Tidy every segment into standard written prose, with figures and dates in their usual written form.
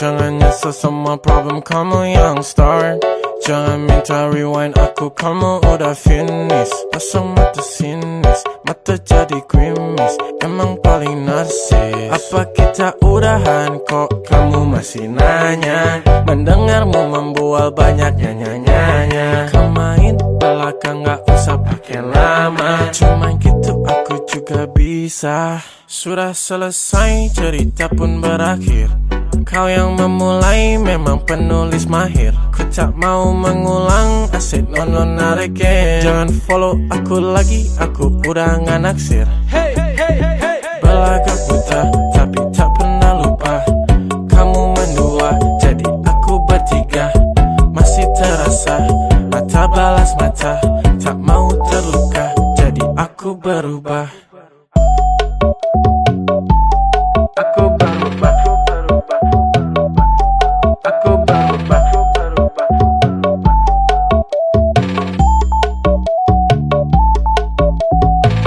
Jangan nyesel semua problem kamu yang start. Jangan minta rewind aku, kamu udah finish. Pasang mata sinis, mata jadi grimis. Emang paling narsis. Apa kita udahan kok kamu masih nanya? Mendengarmu membual banyak nyanyi-nyanyi. Kau main belakang gak usah pakai lama. Cuman gitu aku juga bisa. Sudah selesai cerita pun berakhir. Kau yang memulai memang penulis mahir. Ku tak mau mengulang, asyik nonton again. Jangan follow aku lagi, aku udah gak naksir. Belagak buta, tapi tak pernah lupa. Kamu mendua, jadi aku bertiga. Masih terasa, mata balas mata. Tak mau terluka, jadi aku berubah. Aku berubah. Aku berubah.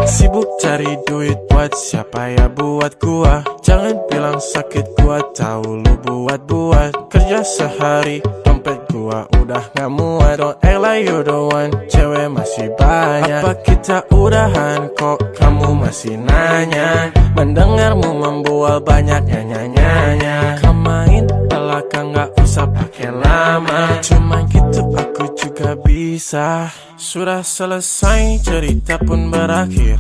Sibuk cari duit buat siapa ya buat gua. Jangan bilang sakit gua tahu lu buat-buat. Kerja sehari dompet gua udah gak muat. Don't act like you the one, cewek masih banyak. Apa kita udahan kok kamu masih nanya? Mendengarmu membual banyak nyanyi-nyanyi. Kau main belakang gak usah pakai lama. Cuman gitu aku juga bisa. Sudah selesai cerita pun berakhir.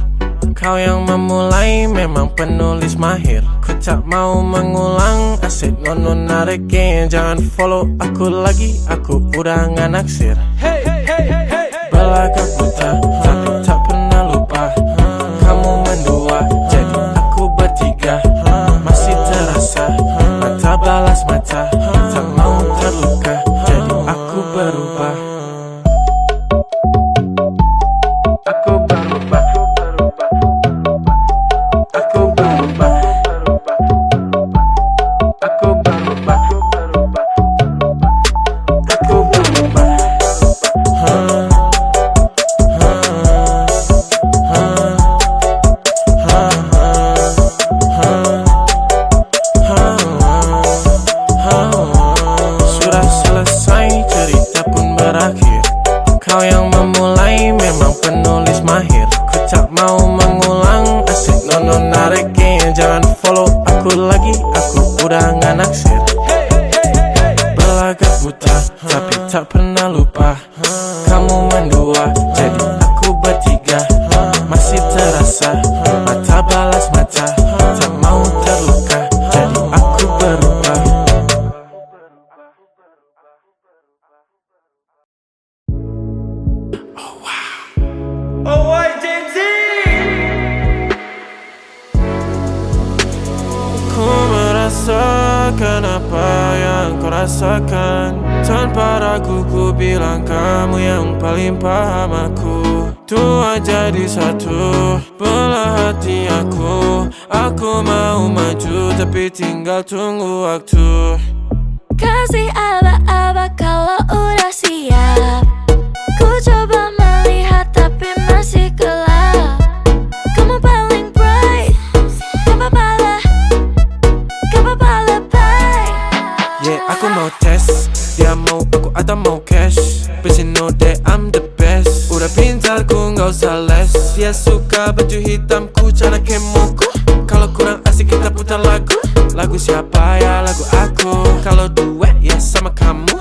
Kau yang memulai memang penulis mahir. Ku tak mau mengulang, asyik nonton again. Jangan follow aku lagi, aku udah gak naksir. Belagak buta, tapi tak pernah lupa. Kamu mendua, jadi aku bertiga. Masih terasa, mata balas mata. Tak mau terluka, jadi aku berubah. Aku berubah. Aku berubah. Aku berubah. Aku berubah. Sudah selesai cerita pun berakhir. Kau yang memulai memang penulis mahir. Ku tak mau mengulang, asyik nonton again. Jangan follow aku lagi, aku udah gak naksir. Belagak buta, tapi tak pernah lupa. Kamu mendua, jadi aku bertiga. Masih terasa, mata balas mata. Tak mau terluka, jadi aku berubah. Oh, why James Z? Ku merasakan apa yang kau rasakan. Tanpa ragu ku bilang kamu yang paling paham aku. Dua jadi satu, belah hati aku. Aku mau maju tapi tinggal tunggu waktu. Kasih aba-aba kalau udah siap. Ku coba melihat tapi masih gelap. Kamu paling bright, gak apa-apa lebay. Yeah, aku mau tes. Dia mau aku atau mau cash. But you know that I'm the best. Udah pintar ku gak usah les. Dia suka baju hitamku, cara kemoku. Kalau kurang asik kita putar lagu. Lagu siapa ya? Lagu aku. Kalau duet ya sama kamu.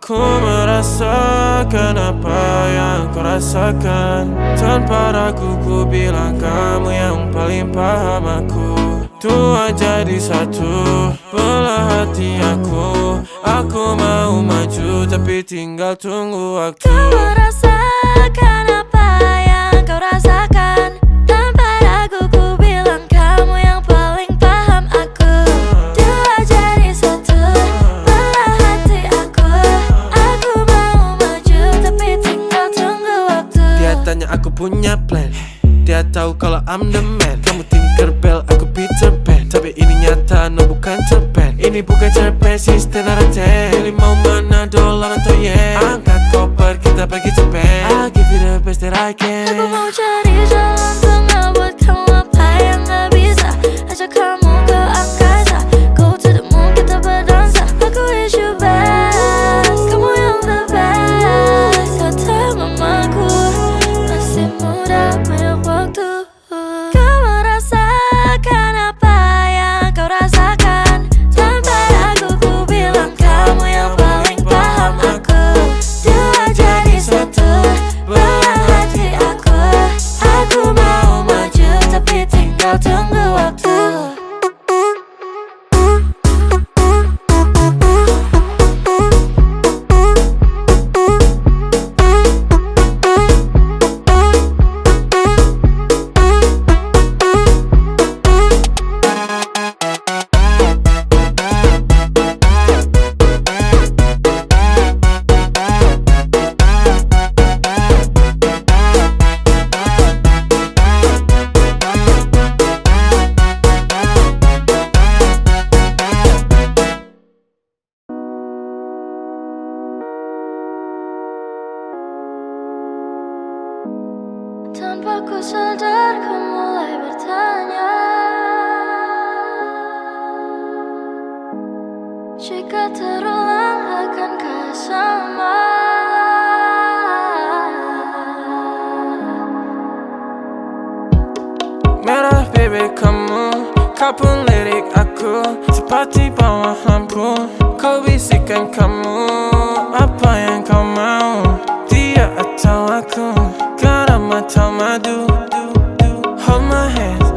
Ku merasakan apa yang kau rasakan. Tanpa ragu ku bilang kamu yang paling paham aku. Dua jadi satu, belah hati aku. Aku mau maju tapi tinggal tunggu waktu. Kau merasakan apa yang kau rasakan. Tanpa ragu ku bilang kamu yang paling paham aku. Dua jadi satu, belah hati aku. Aku mau maju tapi tinggal tunggu waktu. Dia tanya aku punya plan. Dia tahu kalau I'm the man. Kamu Tinkerbell, aku Peter Pan. Tapi ini nyata, no bukan cerpen. Ini bukan cerpen, sistem narate. Pilih mau mana, dolar atau yen. Angkat koper, kita pergi Japan. I'll give you the best that I can. Aku mau cari jalan tengah buat kamu apa yang gak bisa. Ajak kamu ke angkasa, go to the moon, kita berdansa. Jika terulang akankah sama? Merah bebek kamu, kau pun lirik aku seperti bawah lampu. Kau bisikan kamu, apa yang kau mau, dia atau aku, garam atau madu. Hold my hands,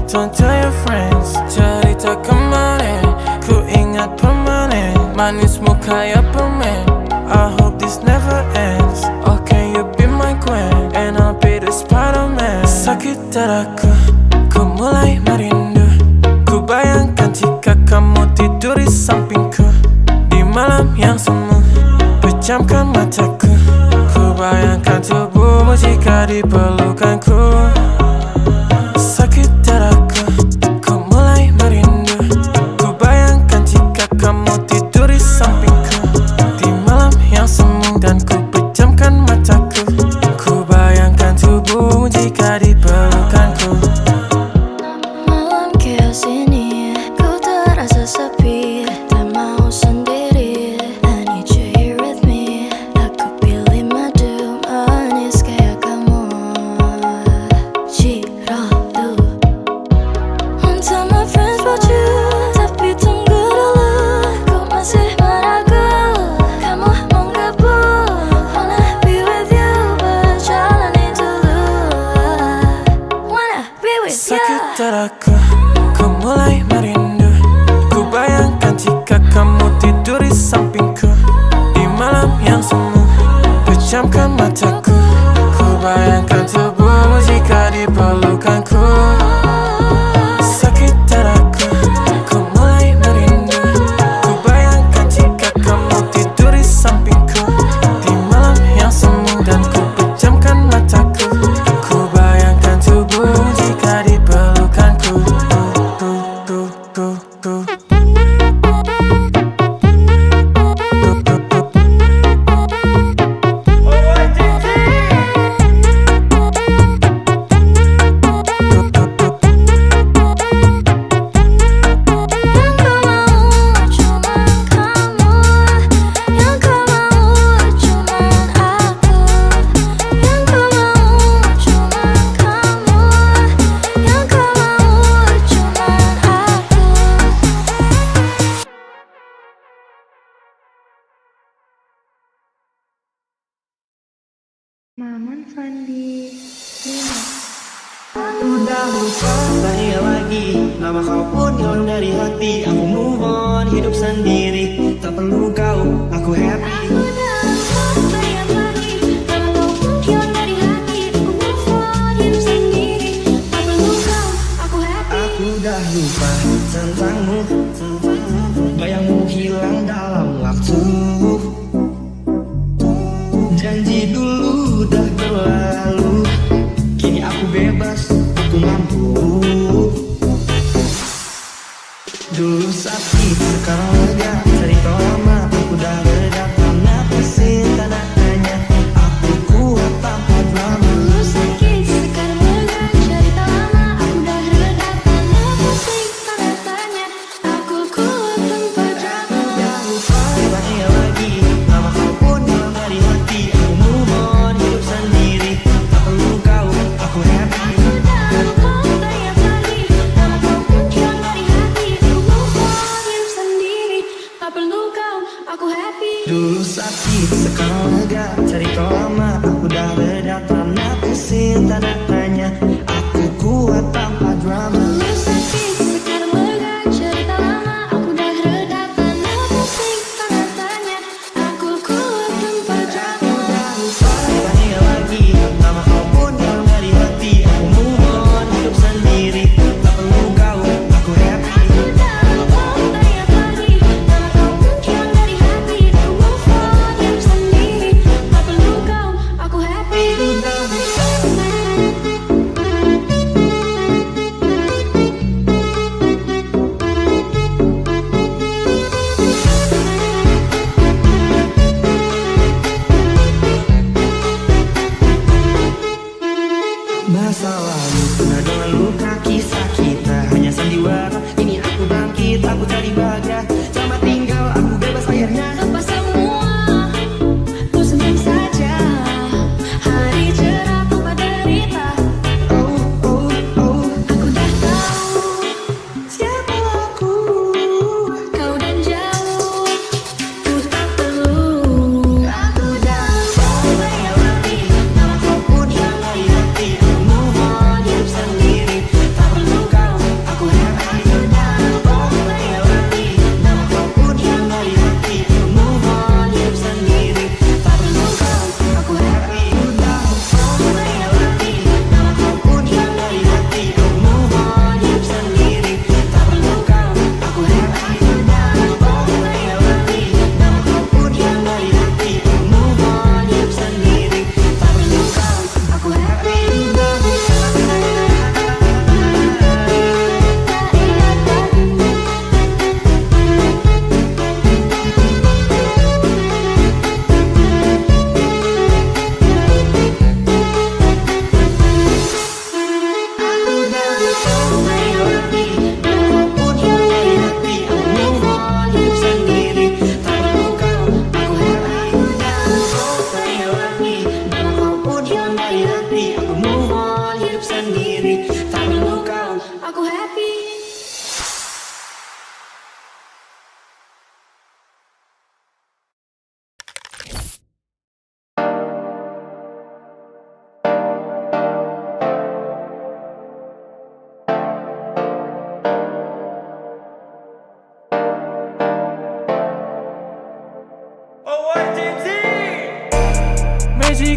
don't tell your friends. Cerita kemarin, ku ingat permanen. Manismu kayak permen, I hope this never ends. Oh, can you be my queen, and I'll be the Spider-Man. Sakit dadaku, ku mulai merindu. Ku bayangkan jika kamu tidur di sampingku di malam yang semu, pejamkan mataku. Ku bayangkan tubuhmu jika di pelukanku. Sakit dadaku, ku mulai merindu. Ku bayangkan jika kamu tidur di sampingku di malam yang semu, dan ku pejamkan mataku. Ku bayangkan tubuhmu jika di pelukanku. Malam chaos ini, ku terasa sepi, tak mau sendiri. I need you here with me. Aku pilih madu manis kayak kamu. Cirotu. Won't tell my friends about you, tapi tunggu dulu. Ku masih meragu, kamu menggebu. Wanna be with you, berjalani dulu. Wanna be with you. Sakit dadaku, ku mulai merindu. Ku bayangkan jika kamu tidur di sampingku di malam yang semu, pejamkan mataku. Ku bayangkan tubuhmu jika di pelukanku. Sakit dadaku, ku mulai merindu. Ku bayangkan jika kamu tidur di sampingku di malam yang semu, dan ku pejamkan mataku. Ku bayangkan tubuhmu jika di pelukanku. Alright, Jim Z. Yang kau mau cuma kamu, yang kau mau cuma aku, yang kau mau cuma kamu, yang kau mau cuma aku. Maman Fandi Lima. Udah lupa tanya lagi, nama kau pun hilang dari hati. Aku move on, hidup sendiri, tak perlu kau, aku happy. Aku dah lupa bayang lagi, nama kau pun hilang dari hati. Aku move on, hidup sendiri, tak perlu kau, aku happy. Aku udah lupa tentangmu, bayangmu hilang dalam waktu. Janji dulu udah berlalu, kini aku bebas, aku mampu. Dulu sakit, sekarang lega, cerita lama aku udah reda. Karena pusing tanah tanya, aku kuat tanpa drama. Dulu sakit, sekarang lega, cerita lama aku udah reda. Karena pusing tanda tanya, aku kuat tanpa drama. Udah lupa tanya lagi, nama kau pun hilang dari hati. Aku move on, hidup sendiri, tak perlu kau, aku happy. Aku dah lupa bayang lagi, nama kau pun hilang dari hati. Aku move on, hidup sendiri, tak perlu kau, aku happy. Dulu sakit, sekarang lega, cerita lama aku udah reda. Karena pusing tanda tanya, aku kuat tanpa drama. Dulu sakit, sekarang lega, cerita lama aku udah reda. Karena pusing tanda tanya, aku kuat tanpa drama. Udah lupa tanya lagi, nama kau pun hilang dari hati. Aku move on, hidup sendiri, tak perlu kau, aku happy. Aku dah lupa bayang lagi, nama kau pun hilang dari hati. Aku move on, hidup sendiri, tak perlu kau, aku happy. Masa lalu penuh dengan luka, kisah kita hanya sandiwara. Ini aku bangkit, aku cari bahagia. Selamat tinggal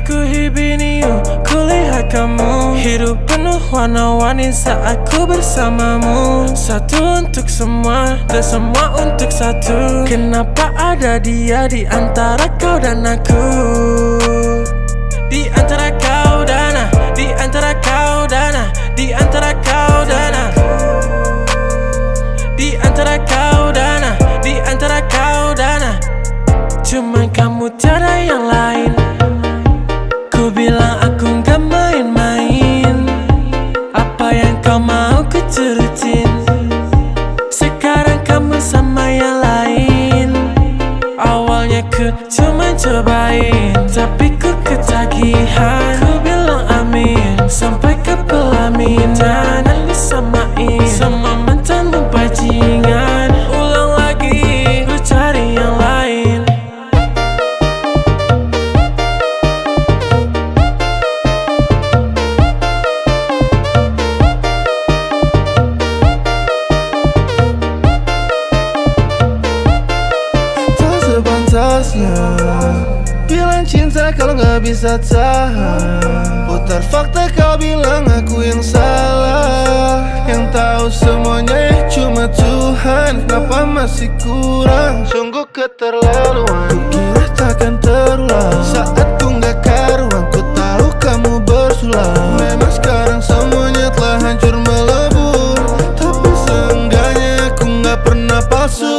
kuhibini you, kulihat kamu. Hidup penuh warna-warni saat ku bersamamu. Satu untuk semua dan semua untuk satu. Kenapa ada dia di antara kau dan aku? Di antara kau dan aku, di antara kau dan aku, di antara kau dan aku, di antara kau dan aku, di antara kau dan aku. Cuman kamu tiada yang lain. Ku bilang aku gak main-main. Apa yang kau mau ku turutin. Sekarang kamu sama yang lain. Awalnya ku cuma cobain, tapi ku ketagihan. Ku bilang amin sampai ke pelaminan. Dan disamain sama mantanmu bajingan. Ulang lagi, ku cari yang lain. Sepantasnya bilang cinta kalau gak bisa tahan. Putar fakta kau bilang aku yang salah. Yang tahu semuanya cuma Tuhan. Kenapa masih kurang? Sungguh keterlaluan. Kira takkan terulang. Saat ku gak karuan, ku tahu kamu bersulang. Memang sekarang semuanya telah hancur melebur, tapi seenggaknya aku gak pernah palsu.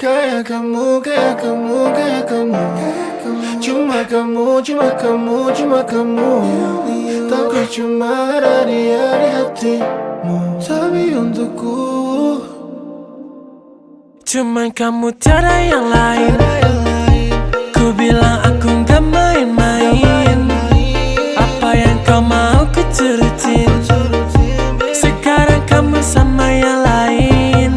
Kayak kamu, kayak kamu, kayak kamu. Cuma kamu, cuma kamu, cuma kamu. Takut cuma ada dia di hatimu, tapi untukku Cuman kamu tiada yang lain. Ku bilang aku gak main-main. Apa yang kau mau ku turutin. Sekarang kamu sama yang lain.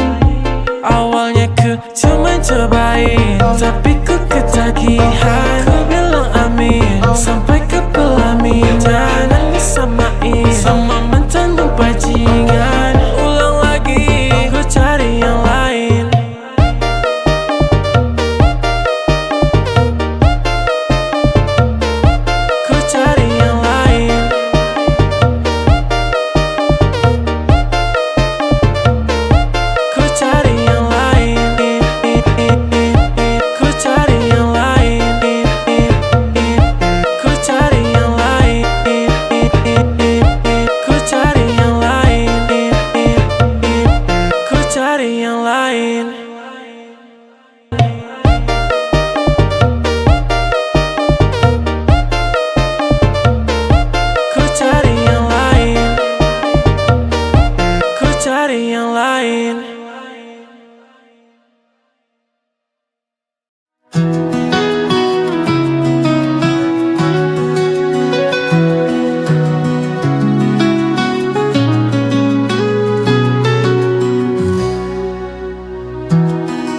Awalnya ku cuma cobain, tapi ku ketagihan. Ku bilang amin sampai ke pelaminan. Dan disamain sama mantanmu bajingan. Ulang lagi, ku cari yang lain. Ku cari yang lain. Ku cari yang lain. Ku cari yang lain. Ku cari yang lain. Ku cari yang lain. Ku cari yang lain. Ku cari yang lain. Ku cari yang lain.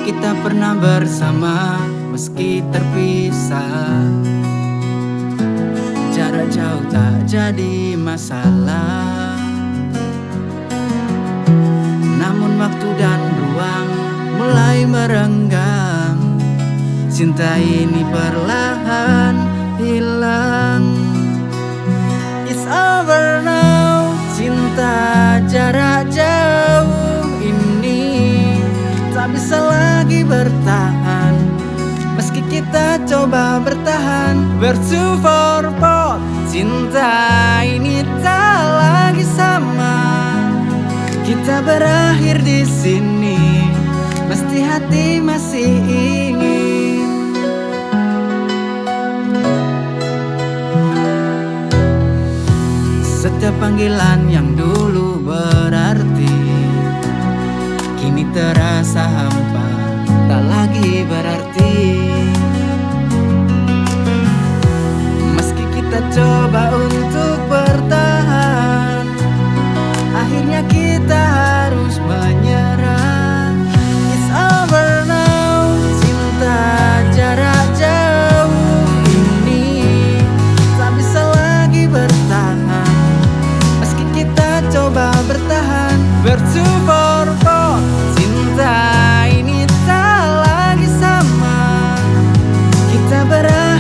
Kita pernah bersama meski terpisah. Jarak jauh tak jadi masalah. Namun waktu dan ruang mulai merenggang. Cinta ini perlahan hilang. It's over now. Cinta jarak jauh ini tak bisa lagi bertahan. Meski kita coba bertahan, we're too far apart. Cinta ini tak lagi sama. Kita berakhir di sini, mesti hati masih ingin. Setiap panggilan yang dulu berarti kini terasa hampa, tak lagi berarti. Meski kita coba untuk bertahan, akhirnya kita harus menyerah. It's over now. Cinta jarak jauh ini tak bisa lagi bertahan. Meski kita coba bertahan, we're too far apart. Cinta ini tak lagi sama. Kita berakhir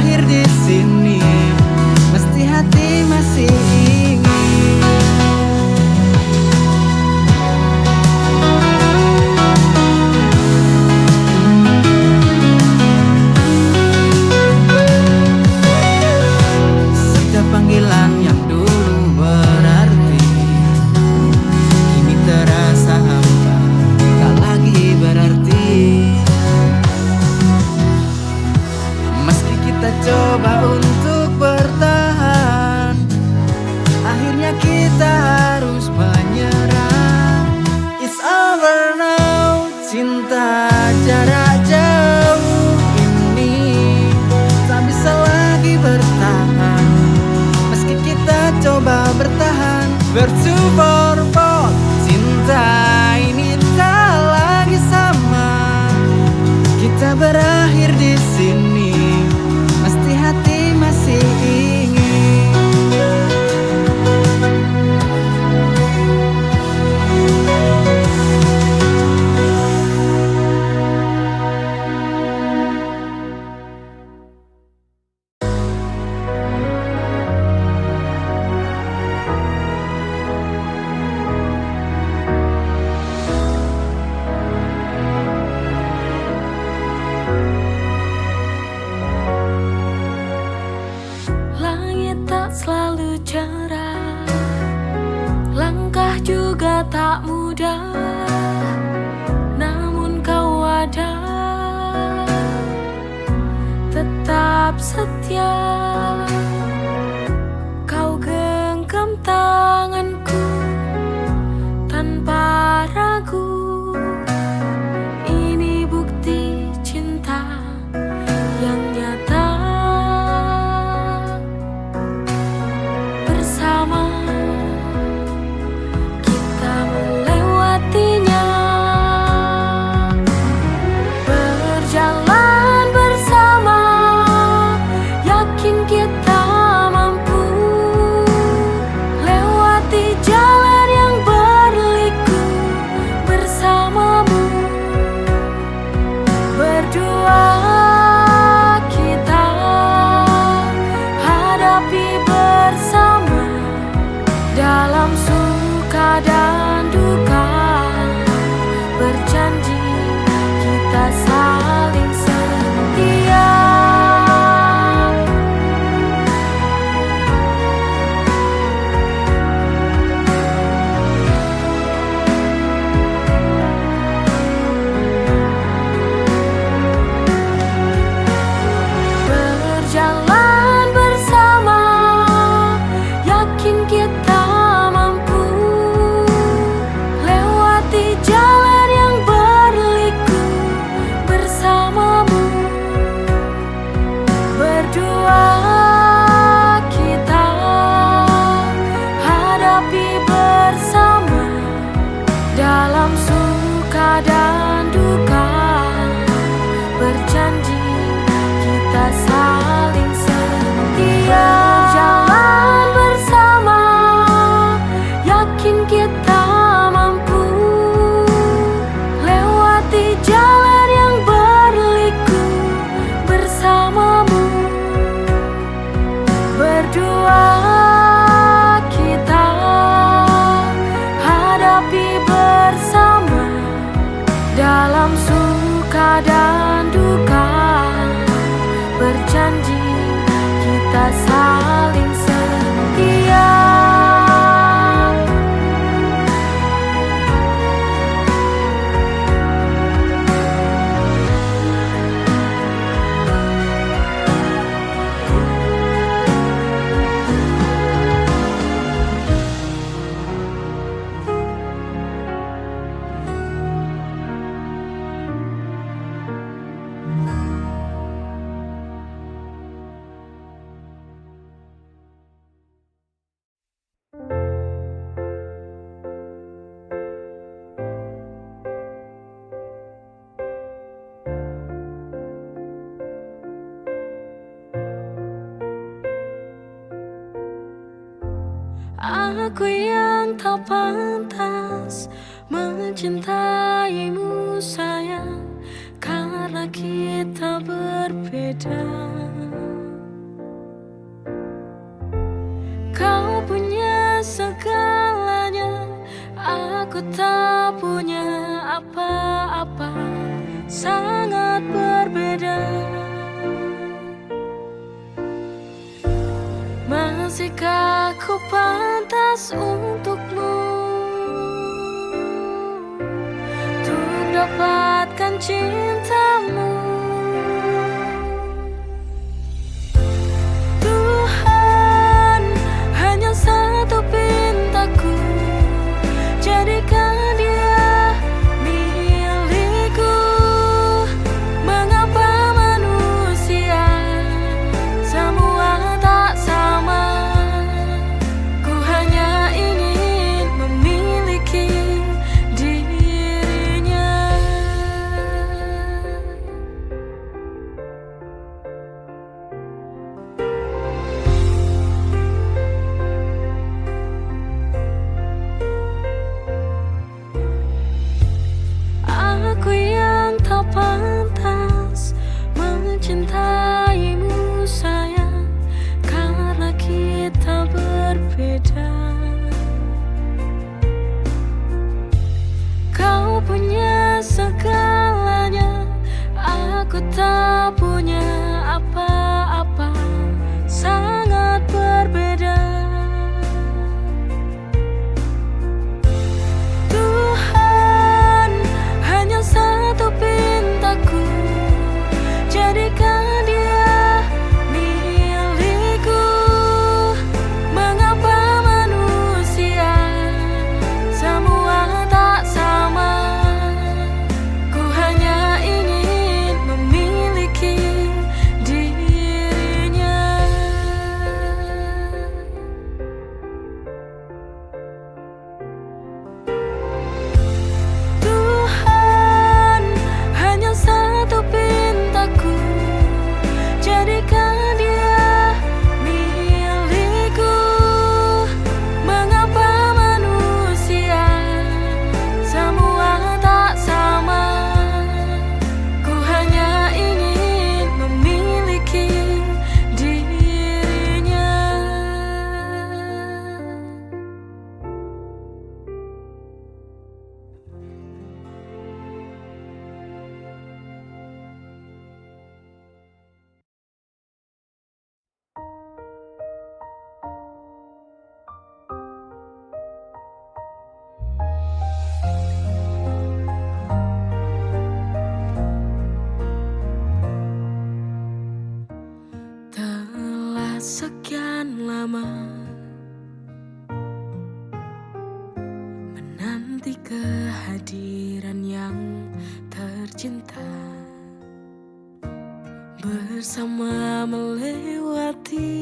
Cinta jarak jauh ini tak bisa lagi bertahan, meski kita coba bertahan. Bertemu for cinta ini tak lagi sama. Kita berakhir di sini, mesti hati masih ingin. Langit tak selalu cerah, langkah juga tak mudah, namun kau ada, tetap setia. Kau genggam tanganku tanpa ragu, ini bukti cinta yang nyata. Bersama kita melewatinya, berjalan bersama, yakin kita mampu lewati jalan yang berliku bersamamu. Berdua kita hadapi bersama, dalam suka dan duka, berjanji kita saling setia. Berjalan bersama, yakin kita mampu lewati jalan yang berliku bersamamu. Berdua kita hadapi bersama, dalam suka dan duka, berjanji kita saling setia. Jalan bersama, yakin kita mampu lewati jalan yang berliku bersamamu. Berdua kita hadapi bersama, dalam suka dan duka, berjanji kita saling setia. Aku yang tak pantas mencintaimu sayang, karena kita berbeda. Kau punya segalanya, aku tak punya apa-apa, sangat berbeda. Masihkah ku pantas untukmu, untuk dapatkan cintamu? Tuhan, hanya satu pintaku, jadikan dia milikku. tak punya apa-apa, sangat berbeda. Tuhan, hanya satu pintaku, jadikan dia milikku. Mengapa manusia semua tak sama? Ku hanya ingin memiliki dirinya. Tuhan, hanya satu pintaku, jadikan dia milikku. Mengapa manusia semua tak sama? Ku hanya ingin memiliki dirinya. Telah sekian lama menanti kehadiran yang tercinta, bersama melewati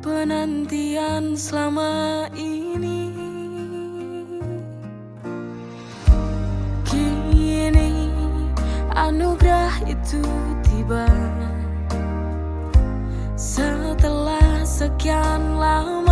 penantian selama ini. Kini anugerah itu tiba, setelah sekian lama